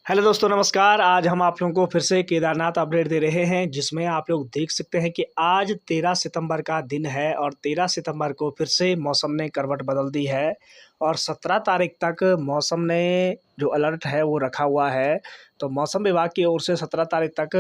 Hello दोस्तों, नमस्कार। आज हम आप लोगों को फिर से केदारनाथ अपडेट दे रहे हैं, जिसमें आप लोग देख सकते हैं कि आज 13 सितंबर का दिन है और 13 सितंबर को फिर से मौसम ने करवट बदल दी है और 17 तारीख तक मौसम ने जो अलर्ट है वो रखा हुआ है। तो मौसम विभाग की ओर से 17 तारीख तक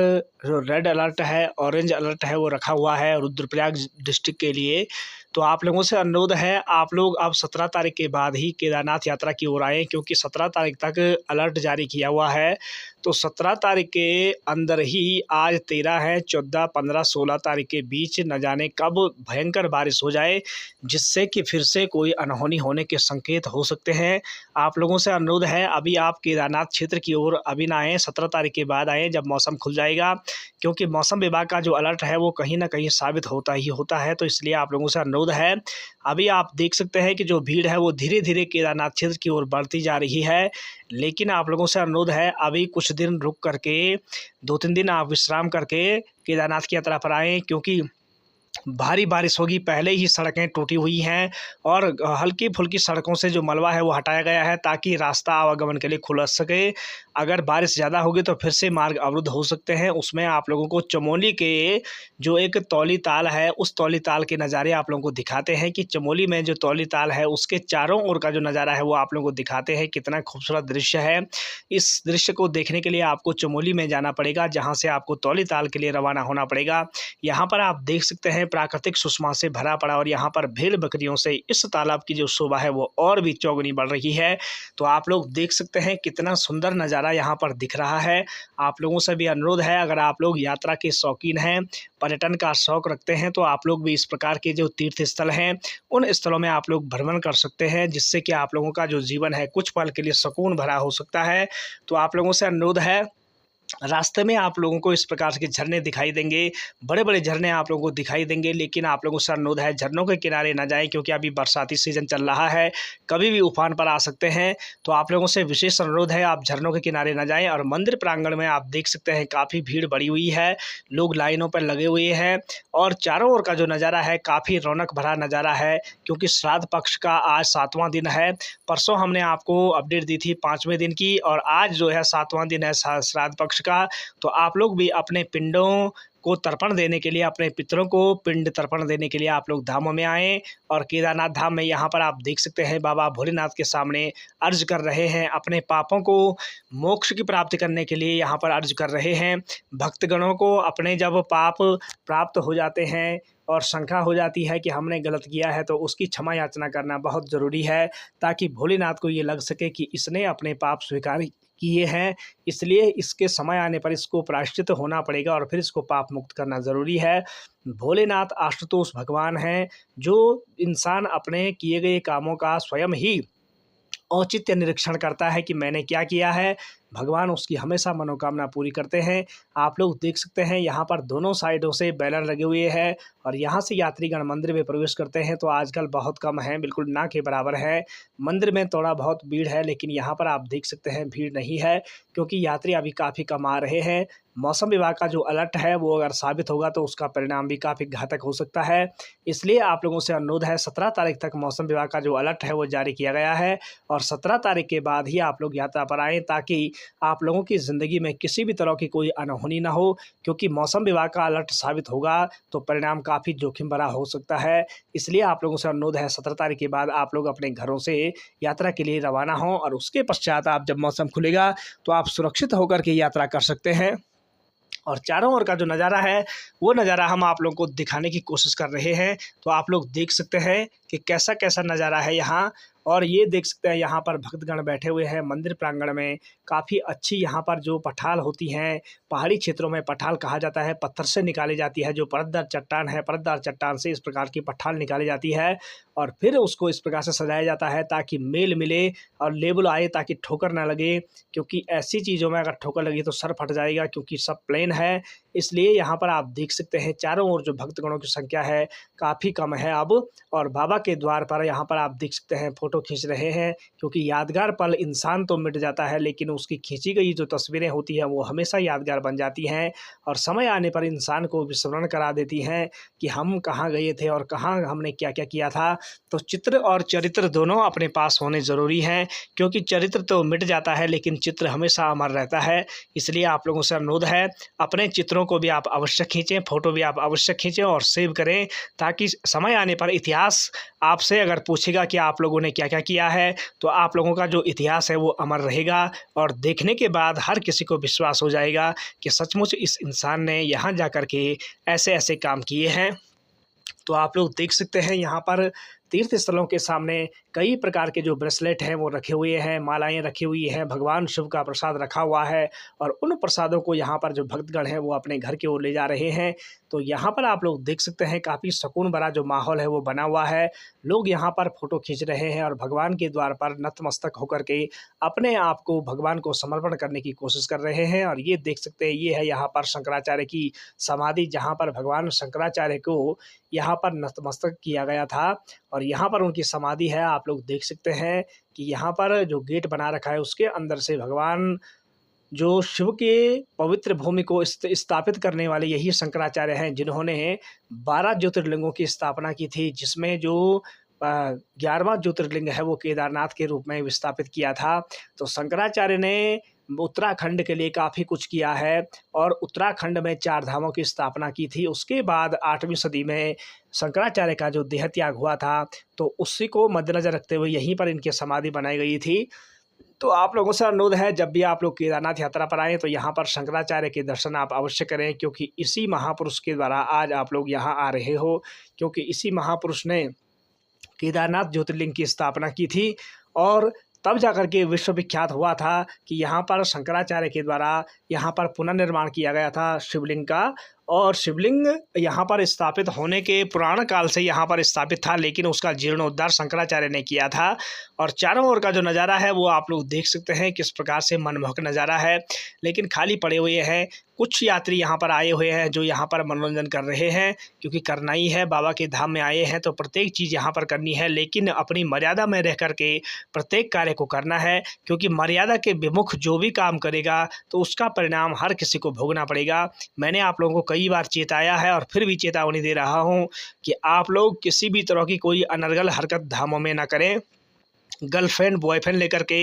जो रेड अलर्ट है, ऑरेंज अलर्ट है, वो रखा हुआ है रुद्रप्रयाग डिस्ट्रिक्ट के लिए। तो आप लोगों से अनुरोध है, आप लोग अब 17 तारीख के बाद ही केदारनाथ यात्रा की ओर आएँ, क्योंकि 17 तारीख तक अलर्ट जारी किया हुआ है। तो 17 तारीख के अंदर ही आज 13 है, 14, 15, 16 तारीख के बीच न जाने कब भयंकर बारिश हो जाए, जिससे कि फिर से कोई अनहोनी होने के संकेत हो सकते हैं। आप लोगों से अनुरोध है, अभी आप केदारनाथ क्षेत्र की ओर अभी ना आएँ, 17 तारीख के बाद आएँ जब मौसम खुल जाएगा, क्योंकि मौसम विभाग का जो अलर्ट है वो कहीं न कहीं साबित होता ही होता है। तो इसलिए आप लोगों से अनुरोध है, अभी आप देख सकते हैं कि जो भीड़ है वो धीरे-धीरे केदारनाथ क्षेत्र की ओर बढ़ती जा रही है। लेकिन आप लोगों से अनुरोध है, अभी कुछ दिन रुक करके 2-3 दिन आप विश्राम करके केदारनाथ की यात्रा पर आएँ, क्योंकि भारी बारिश होगी। पहले ही सड़कें टूटी हुई हैं और हल्की-फुल्की सड़कों से जो मलबा है वो हटाया गया है, ताकि रास्ता आवागमन के लिए खुल सके। अगर बारिश ज़्यादा होगी तो फिर से मार्ग अवरुद्ध हो सकते हैं। उसमें आप लोगों को चमोली के जो एक तौली ताल है, उस तौली ताल के नज़ारे आप लोगों को दिखाते हैं कि चमोली में जो तौली ताल है उसके चारों ओर का जो नज़ारा है वो आप लोगों को दिखाते हैं, कितना खूबसूरत दृश्य है। इस दृश्य को देखने के लिए आपको चमोली में जाना पड़ेगा, जहाँ से आपको तौली ताल के लिए रवाना होना पड़ेगा। यहाँ पर आप देख सकते हैं प्राकृतिक सुषमा से भरा पड़ा और यहाँ पर भेड़ बकरियों से इस तालाब की जो शोभा है वो और भी चौगुनी बढ़ रही है। तो आप लोग देख सकते हैं कितना सुंदर नज़ारा यहाँ पर दिख रहा है। आप लोगों से भी अनुरोध है, अगर आप लोग यात्रा के शौकीन हैं, पर्यटन का शौक रखते हैं, तो आप लोग भी इस प्रकार के जो तीर्थ स्थल हैं उन स्थलों में आप लोग भ्रमण कर सकते हैं, जिससे कि आप लोगों का जो जीवन है कुछ पल के लिए सुकून भरा हो सकता है। तो आप लोगों से अनुरोध है, रास्ते में आप लोगों को इस प्रकार के झरने दिखाई देंगे, बड़े-बड़े झरने आप लोगों को दिखाई देंगे, लेकिन आप लोगों से अनुरोध है, झरनों के किनारे ना जाएँ, क्योंकि अभी बरसाती सीज़न चल रहा है, कभी भी उफान पर आ सकते हैं। तो आप लोगों से विशेष अनुरोध है, आप झरनों के किनारे ना जाएँ। और मंदिर प्रांगण में आप देख सकते हैं काफ़ी भीड़ बढ़ी हुई है, लोग लाइनों पर लगे हुए हैं और चारों ओर का जो नज़ारा है काफ़ी रौनक भरा नज़ारा है, क्योंकि श्राद्ध पक्ष का आज 7वां दिन है। परसों हमने आपको अपडेट दी थी 5वें दिन की, और आज जो है 7वां दिन है श्राद्ध पक्ष का। तो आप लोग भी अपने पिंडों को तर्पण देने के लिए, अपने पितरों को पिंड तर्पण देने के लिए आप लोग धामों में आएँ। और केदारनाथ धाम में यहाँ पर आप देख सकते हैं बाबा भोलेनाथ के सामने अर्ज़ कर रहे हैं, अपने पापों को मोक्ष की प्राप्ति करने के लिए यहाँ पर अर्ज़ कर रहे हैं। भक्तगणों को अपने जब पाप प्राप्त हो जाते हैं और शंका हो जाती है कि हमने गलत किया है, तो उसकी क्षमा याचना करना बहुत ज़रूरी है, ताकि भोलेनाथ को ये लग सके कि इसने अपने पाप स्वीकार किए हैं, इसलिए इसके समय आने पर इसको प्रायश्चित होना पड़ेगा और फिर इसको पाप मुक्त करना ज़रूरी है। भोलेनाथ आशुतोष भगवान हैं, जो इंसान अपने किए गए कामों का स्वयं ही औचित्य निरीक्षण करता है कि मैंने क्या किया है, भगवान उसकी हमेशा मनोकामना पूरी करते हैं। आप लोग देख सकते हैं यहाँ पर दोनों साइडों से बैनर लगे हुए हैं और यहाँ से यात्रीगण मंदिर में प्रवेश करते हैं, तो आजकल बहुत कम है, बिल्कुल ना के बराबर है। मंदिर में थोड़ा बहुत भीड़ है, लेकिन यहाँ पर आप देख सकते हैं भीड़ नहीं है, क्योंकि यात्री अभी काफ़ी कम आ रहे हैं। मौसम विभाग का जो अलर्ट है वो अगर साबित होगा तो उसका परिणाम भी काफ़ी घातक हो सकता है। इसलिए आप लोगों से अनुरोध है, 17 तारीख तक मौसम विभाग का जो अलर्ट है वो जारी किया गया है और 17 तारीख के बाद ही आप लोग यात्रा पर आएँ, ताकि आप लोगों की ज़िंदगी में किसी भी तरह की कोई अनहोनी ना हो, क्योंकि मौसम विभाग का अलर्ट साबित होगा तो परिणाम काफ़ी जोखिम भरा हो सकता है। इसलिए आप लोगों से अनुरोध है, 17 तारीख के बाद आप लोग अपने घरों से यात्रा के लिए रवाना हों और उसके पश्चात आप जब मौसम खुलेगा तो आप सुरक्षित होकर के यात्रा कर सकते हैं। और चारों ओर का जो नज़ारा है वो नज़ारा हम आप लोगों को दिखाने की कोशिश कर रहे हैं। तो आप लोग देख सकते हैं कि कैसा-कैसा नज़ारा है यहाँ, और ये देख सकते हैं यहाँ पर भक्तगण बैठे हुए हैं मंदिर प्रांगण में। काफ़ी अच्छी यहाँ पर जो पठाल होती हैं, पहाड़ी क्षेत्रों में पठाल कहा जाता है, पत्थर से निकाली जाती है, जो परतदार चट्टान है, परतदार चट्टान से इस प्रकार की पठाल निकाली जाती है और फिर उसको इस प्रकार से सजाया जाता है ताकि मेल मिले और लेवल आए, ताकि ठोकर ना लगे, क्योंकि ऐसी चीज़ों में अगर ठोकर लगी तो सर फट जाएगा, क्योंकि सब प्लेन है। इसलिए यहाँ पर आप देख सकते हैं चारों ओर जो भक्तगणों की संख्या है काफ़ी कम है अब। और बाबा के द्वार पर यहाँ पर आप देख सकते हैं फ़ोटो खींच रहे हैं, क्योंकि यादगार पल इंसान तो मिट जाता है लेकिन उसकी खींची गई जो तस्वीरें होती हैं वो हमेशा यादगार बन जाती हैं और समय आने पर इंसान को विस्मरण करा देती हैं कि हम कहाँ गए थे और कहाँ हमने क्या-क्या किया था। तो चित्र और चरित्र दोनों अपने पास होने ज़रूरी हैं, क्योंकि चरित्र तो मिट जाता है लेकिन चित्र हमेशा अमर रहता है। इसलिए आप लोगों से अनुरोध है, अपने चित्रों को भी आप अवश्य खींचें, फ़ोटो भी आप अवश्य खींचें और सेव करें, ताकि समय आने पर इतिहास आपसे अगर पूछेगा कि आप लोगों ने क्या-क्या किया है, तो आप लोगों का जो इतिहास है वो अमर रहेगा और देखने के बाद हर किसी को विश्वास हो जाएगा कि सचमुच इस इंसान ने यहाँ जा कर के ऐसे-ऐसे काम किए हैं। तो आप लोग देख सकते हैं यहाँ पर तीर्थ स्थलों के सामने कई प्रकार के जो ब्रेसलेट हैं वो रखे हुए हैं, मालाएँ रखी हुई हैं, भगवान शिव का प्रसाद रखा हुआ है और उन प्रसादों को यहाँ पर जो भक्तगण हैं वो अपने घर की ओर ले जा रहे हैं। तो यहाँ पर आप लोग देख सकते हैं काफ़ी सुकून भरा जो माहौल है वो बना हुआ है। लोग यहाँ पर फ़ोटो खींच रहे हैं और भगवान के द्वार पर नतमस्तक होकर के अपने आप को भगवान को समर्पण करने की कोशिश कर रहे हैं। और ये देख सकते हैं ये है यहाँ पर शंकराचार्य की समाधि, जहाँ पर भगवान शंकराचार्य को यहाँ पर नतमस्तक किया गया था और यहाँ पर उनकी समाधि है। आप लोग देख सकते हैं कि यहाँ पर जो गेट बना रखा है उसके अंदर से भगवान जो शिव के पवित्र भूमि को स्थापित करने वाले यही शंकराचार्य हैं, जिन्होंने 12 ज्योतिर्लिंगों की स्थापना की थी, जिसमें जो 11वां ज्योतिर्लिंग है वो केदारनाथ के रूप में विस्थापित किया था। तो शंकराचार्य ने उत्तराखंड के लिए काफ़ी कुछ किया है और उत्तराखंड में 4 धामों की स्थापना की थी। उसके बाद 8वीं सदी में शंकराचार्य का जो देह त्याग हुआ था, तो उसी को मद्देनज़र रखते हुए यहीं पर इनकी समाधि बनाई गई थी। तो आप लोगों से अनुरोध है, जब भी आप लोग केदारनाथ यात्रा पर आएँ तो यहाँ पर शंकराचार्य के दर्शन आप अवश्य करें, क्योंकि इसी महापुरुष के द्वारा आज आप लोग यहाँ आ रहे हो, क्योंकि इसी महापुरुष ने केदारनाथ ज्योतिर्लिंग की स्थापना की थी और तब जाकर के विश्वविख्यात हुआ था कि यहाँ पर शंकराचार्य के द्वारा यहाँ पर पुनर्निर्माण किया गया था शिवलिंग का। और शिवलिंग यहाँ पर स्थापित होने के पुराण काल से यहाँ पर स्थापित था, लेकिन उसका जीर्णोद्धार शंकराचार्य ने किया था। और चारों ओर का जो नज़ारा है वो आप लोग देख सकते हैं किस प्रकार से मनमोहक नज़ारा है, लेकिन खाली पड़े हुए हैं। कुछ यात्री यहाँ पर आए हुए हैं जो यहाँ पर मनोरंजन कर रहे हैं, क्योंकि करना ही है, बाबा के धाम में आए हैं तो प्रत्येक चीज़ यहाँ पर करनी है, लेकिन अपनी मर्यादा में रह कर के प्रत्येक कार्य को करना है, क्योंकि मर्यादा के विमुख जो भी काम करेगा तो उसका परिणाम हर किसी को भोगना पड़ेगा। मैंने आप लोगों को कई बार चेताया है और फिर भी चेतावनी दे रहा हूँ कि आप लोग किसी भी तरह की कोई अनर्गल हरकत धामों में ना करें। गर्लफ्रेंड बॉयफ्रेंड लेकर के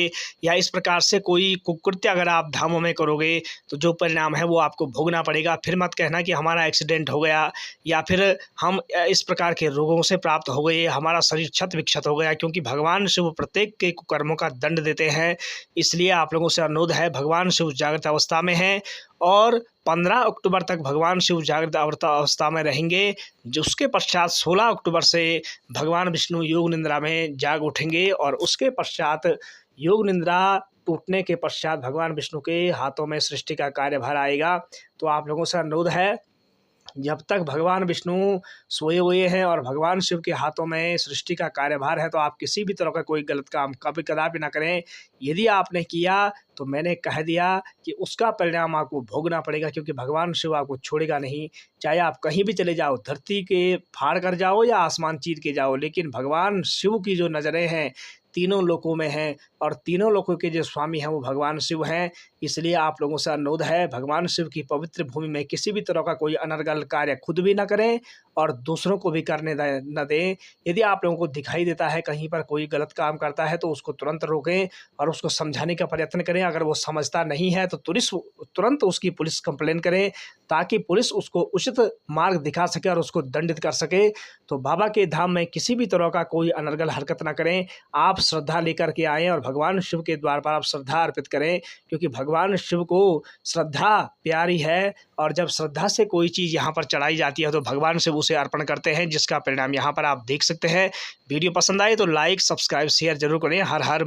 या इस प्रकार से कोई कुकृत्य अगर आप धामों में करोगे तो जो परिणाम है वो आपको भोगना पड़ेगा। फिर मत कहना कि हमारा एक्सीडेंट हो गया या फिर हम इस प्रकार के रोगों से प्राप्त हो गए, हमारा शरीर क्षत विक्षत हो गया, क्योंकि भगवान शिव प्रत्येक के कुकर्मों का दंड देते हैं। इसलिए आप लोगों से अनुरोध है, भगवान शिव जागृत अवस्था में हैं और 15 अक्टूबर तक भगवान शिव जागृत अवस्था में रहेंगे। उसके पश्चात 16 अक्टूबर से भगवान विष्णु योग निद्रा में जाग उठेंगे और उसके पश्चात योग निद्रा टूटने के पश्चात भगवान विष्णु के हाथों में सृष्टि का कार्यभार आएगा। तो आप लोगों से अनुरोध है, जब तक भगवान विष्णु सोए हुए हैं और भगवान शिव के हाथों में सृष्टि का कार्यभार है, तो आप किसी भी तरह का कोई गलत काम कभी कदापि ना करें। यदि आपने किया तो मैंने कह दिया कि उसका परिणाम आपको भोगना पड़ेगा, क्योंकि भगवान शिव आपको छोड़ेगा नहीं। चाहे आप कहीं भी चले जाओ, धरती के फाड़ कर जाओ या आसमान चीर के जाओ, लेकिन भगवान शिव की जो नज़रें हैं तीनों लोकों में हैं और तीनों लोकों के जो स्वामी हैं वो भगवान शिव हैं। इसलिए आप लोगों से अनुरोध है, भगवान शिव की पवित्र भूमि में किसी भी तरह का कोई अनर्गल कार्य खुद भी ना करें और दूसरों को भी करने न दें। यदि आप लोगों को दिखाई देता है कहीं पर कोई गलत काम करता है तो उसको तुरंत रोकें और उसको समझाने का प्रयत्न करें। अगर वो समझता नहीं है तो तुरंत उसकी पुलिस कंप्लेन करें, ताकि पुलिस उसको उचित मार्ग दिखा सके और उसको दंडित कर सके। तो बाबा के धाम में किसी भी तरह का कोई अनर्गल हरकत ना करें। आप श्रद्धा लेकर के आएँ और भगवान शिव के द्वार पर आप श्रद्धा अर्पित करें, क्योंकि भगवान शिव को श्रद्धा प्यारी है और जब श्रद्धा से कोई चीज़ यहाँ पर चढ़ाई जाती है तो भगवान शिव उसे अर्पण करते हैं, जिसका परिणाम यहाँ पर आप देख सकते हैं। वीडियो पसंद आए तो लाइक, सब्सक्राइब, शेयर जरूर करें। हर हर